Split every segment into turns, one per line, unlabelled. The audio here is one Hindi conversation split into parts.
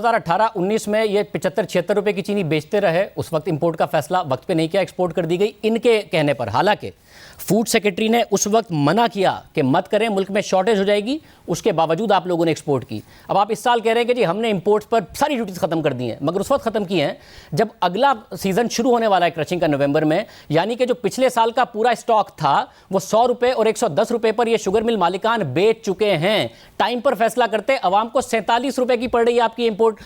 2018-19 में ये 75-76 रुपए की चीनी बेचते रहे, उस वक्त इंपोर्ट का फैसला वक्त पे नहीं किया, एक्सपोर्ट कर दी गई इनके कहने पर। हालांकि फूड सेक्रेटरी ने उस वक्त मना किया कि मत करें, मुल्क में शॉर्टेज हो जाएगी, उसके बावजूद आप लोगों ने एक्सपोर्ट की। अब आप इस साल कह रहे हैं कि जी हमने इंपोर्ट्स पर सारी ड्यूटीज खत्म कर दी हैं, मगर उस वक्त खत्म की हैं जब अगला सीजन शुरू होने वाला है क्रशिंग का नवंबर में, यानी कि जो पिछले साल का पूरा स्टॉक था वो 100 रुपए और 110 रुपए पर ये शुगर मिल मालिकान बेच चुके हैं। टाइम पर फैसला करते अवाम को 47 रुपए की पड़ रही है आपकी इंपोर्ट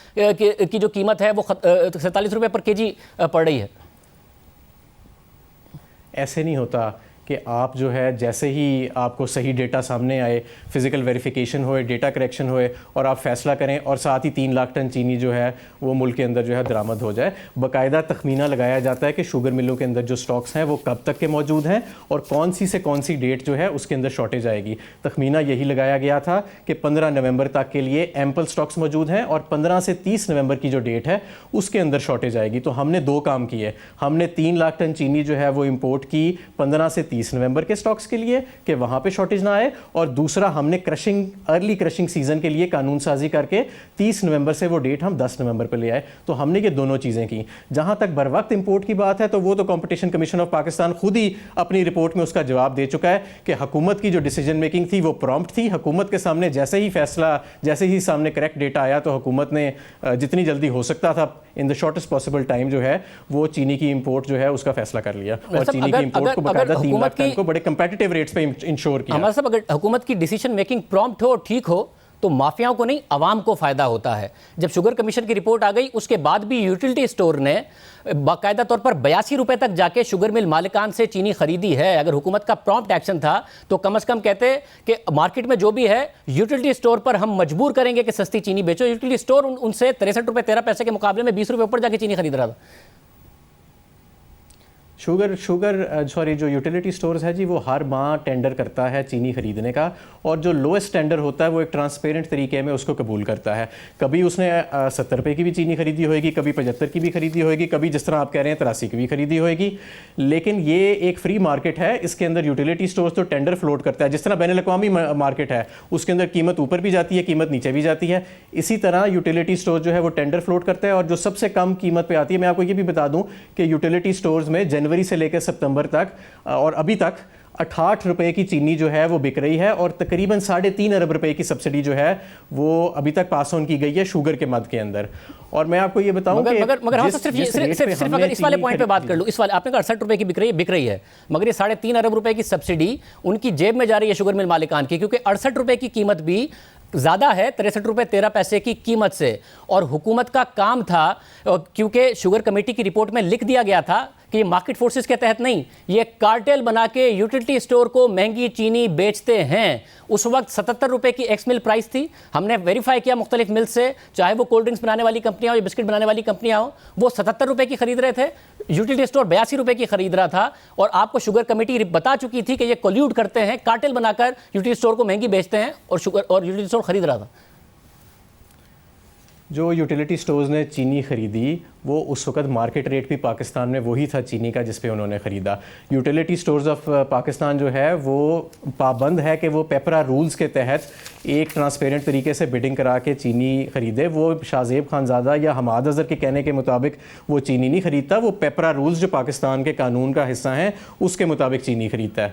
की जो कीमत है वो 47 रुपए पर केजी पड़ रही है।
ऐसे नहीं होता कि आप जो है जैसे ही आपको सही डेटा सामने आए, फिज़िकल वेरिफिकेशन होए, डेटा करेक्शन होए और आप फैसला करें और साथ ही 3 लाख टन चीनी जो है वो मुल्क के अंदर जो है दरामद हो जाए। बाकायदा तखमीना लगाया जाता है कि शुगर मिलों के अंदर जो स्टॉक्स हैं वो कब तक के मौजूद हैं और कौन सी से कौन सी डेट जो है उसके अंदर शॉर्टेज आएगी। तखमीना यही लगाया गया था कि 15 नवंबर तक के लिए एम्पल स्टॉक्स मौजूद हैं और 15 से 30 नवंबर की जो डेट है उसके अंदर शॉर्टेज आएगी। तो हमने 2 काम किए। हमने 3 लाख टन चीनी जो है वो इम्पोर्ट की 15 से 30 नवंबर के स्टॉक्स के लिए कि वहां पे शॉर्टेज ना आए, और दूसरा हमने अर्ली क्रशिंग सीजन के लिए कानून साजी करके 30 नवंबर से वो डेट हम 10 नवंबर पे ले आए। तो हमने ये दोनों चीज़ें की। जहां तक बर वक्त इंपोर्ट की बात है तो वो तो कॉम्पिटिशन कमीशन ऑफ पाकिस्तान खुद ही अपनी रिपोर्ट में उसका जवाब दे चुका है कि हुकूमत की जो डिसीजन मेकिंग थी वो प्रॉम्प्ट थी। हुकूमत के सामने जैसे ही सामने करेक्ट डेटा आया तो हुकूमत ने जितनी जल्दी हो सकता था in the shortest possible time जो है वो चीनी की इंपोर्ट जो है उसका फैसला कर लिया और चीनी की इंपोर्ट को बकायदा 3 लाख टन को बड़े कंपेटिटिव रेट्स पे इंश्योर किया।
हमारे साहब, अगर हुकूमत की डिसीजन मेकिंग प्रॉम्प्ट हो, ठीक हो, तो माफियाओं को नहीं अवाम को फायदा होता है। जब शुगर कमीशन की रिपोर्ट आ गई उसके बाद भी यूटिलिटी स्टोर ने बाकायदा तौर पर 82 रुपए तक जाके शुगर मिल मालिकान से चीनी खरीदी है। अगर हुकूमत का प्रॉम्प्ट एक्शन था तो कम से कम कहते कि मार्केट में जो भी है यूटिलिटी स्टोर पर हम मजबूर करेंगे कि सस्ती चीनी बेचो। यूटिलिटी स्टोर उनसे 63 रुपए 13 पैसे के मुकाबले में 20 रुपए ऊपर जाके चीनी खरीद रहा था।
जो यूटिलिटी स्टोर्स है जी वो हर माह टेंडर करता है चीनी खरीदने का, और जो लोएस्ट टेंडर होता है वो एक ट्रांसपेरेंट तरीके में उसको कबूल करता है। कभी उसने 70 रुपये की भी चीनी खरीदी होगी, कभी 75 की भी खरीदी होगी, कभी जिस तरह आप कह रहे हैं 83 की भी खरीदी होगी। लेकिन ये एक फ्री मार्केट है, इसके अंदर यूटिलिटी स्टोर्स तो टेंडर फ्लोट करता है। जिस तरह बैनुल अक़वामी मार्केट है उसके अंदर कीमत ऊपर भी जाती है, कीमत नीचे भी जाती है, इसी तरह यूटिलिटी स्टोर जो है वो टेंडर फ्लोट करता है और जो सबसे कम कीमत पे आती है। मैं आपको ये भी बता दूं कि यूटिलिटी स्टोर्स में जनवरी से लेकर सितंबर तक और अभी तक 68 रुपए की चीनी जो है वो बिक रही है और तकरीबन 3.5 अरब रुपए की सब्सिडी जो है वो अभी तक पास ऑन की गई है शुगर के मद के अंदर। और मैं आपको ये बताऊं कि
मगर हम सिर्फ अगर इस वाले पॉइंट पे बात कर लूं, इस वाले आपने कहा 68 रुपए की बिक रही है, मगर ये 3.5 अरब रुपए की सब्सिडी उनकी जेब में जा रही है शुगर मिल मालिकान की, क्योंकि 68 रुपए की कीमत भी ज़्यादा है 63 रुपए 13 पैसे की कीमत से। और हुकूमत का काम था, क्योंकि शुगर कमेटी की रिपोर्ट में लिख दिया गया था कि ये मार्केट फोर्सेस के तहत नहीं, ये कार्टेल बना के यूटिलिटी स्टोर को महंगी चीनी बेचते हैं। उस वक्त 77 रुपए की एक्स मिल प्राइस थी। हमने वेरीफाई किया मुख्तलिफ मिल से, चाहे वो कोल्ड ड्रिंक्स बनाने वाली कंपनियां हो या बिस्किट बनाने वाली कंपनियां हो, वो 77 रुपए की खरीद रहे थे, यूटिलिटी स्टोर 82 रुपए की खरीद रहा था। और आपको शुगर कमेटी बता चुकी थी कि ये कोल्यूड करते हैं, कार्टेल बनाकर यूटिलिटी स्टोर को महंगी बेचते हैं और यूटिलिटी स्टोर खरीद रहा था।
जो यूटिलिटी स्टोर्स ने चीनी खरीदी वो उस वक्त मार्केट रेट भी पाकिस्तान में वही था चीनी का जिस पे उन्होंने ख़रीदा। यूटिलिटी स्टोर्स ऑफ पाकिस्तान जो है वो पाबंद है कि वो पेपरा रूल्स के तहत एक ट्रांसपेरेंट तरीके से बिडिंग करा के चीनी ख़रीदे। वो शाहजेब खानज़ादा या हमाद अज़हर के कहने के मुताबिक वो चीनी नहीं ख़रीदता, वो पेपरा रूल्स जो पाकिस्तान के कानून का हिस्सा हैं उसके मुताबिक चीनी ख़रीदता है।